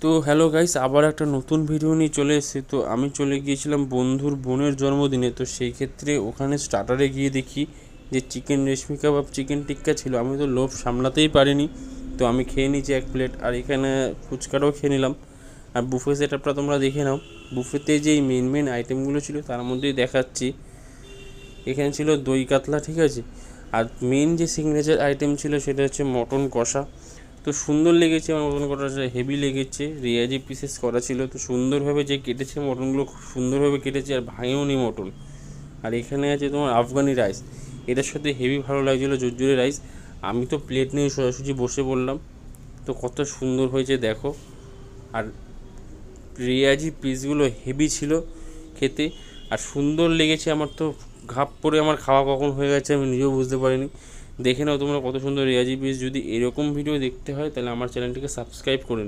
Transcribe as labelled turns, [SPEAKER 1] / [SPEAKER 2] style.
[SPEAKER 1] তো hello guys, আবার একটা নতুন ভিডিও নিয়ে চলে এসেছি। তো আমি চলে গিয়েছিলাম বন্ধুর বোনের জন্মদিনে। তো সেই ক্ষেত্রে ওখানে স্টার্টারে গিয়ে দেখি যে চিকেন রেশমি কাবাব, চিকেন টিক্কা ছিল। আমি তো লোভ সামলাতেই পারিনি, তো আমি খেয়ে নিয়েছি 1 প্লেট। আর এখানে ফুচকাটাও খেয়ে নিলাম। আর বুফে সেটআপটা তোমরা দেখে নাও। বুফেতে যেই মেন আইটেমগুলো ছিল তার মধ্যেই দেখাচ্ছি। এখানে ছিল দই কাতলা, ঠিক আছে। আর মেন যে সিগনেচার আইটেম ছিল সেটা হচ্ছে মটন কষা। তো সুন্দর লেগেছে আমার মটন কষাটা, হেভি লেগেছে। রেয়াজি পিসেস করা ছিল, তো সুন্দরভাবে যে কেটেছে মটনগুলো, খুব সুন্দরভাবে কেটেছে আর ভাঙেও নি মটন। আর এখানে আছে তোমার আফগানি রাইস, এটার সাথে হেভি ভালো লাগছিলো জোরজোরে রাইস। আমি তো প্লেট নিয়ে সোজাসুজি বসে পড়লাম। তো কত সুন্দর হয়েছে দেখো। আর রেয়াজি পিসগুলো হেভি ছিল খেতে, আর সুন্দর লেগেছে। আমার তো ঘাপ পরে আমার খাওয়া কখন হয়ে গেছে আমি নিজেও বুঝতে পারিনি। দেখে নাও তোমরা কত সুন্দর রেয়াজি পিস। যদি এরকম ভিডিও দেখতে হয় তাহলে আমার চ্যানেলটিকে সাবস্ক্রাইব করে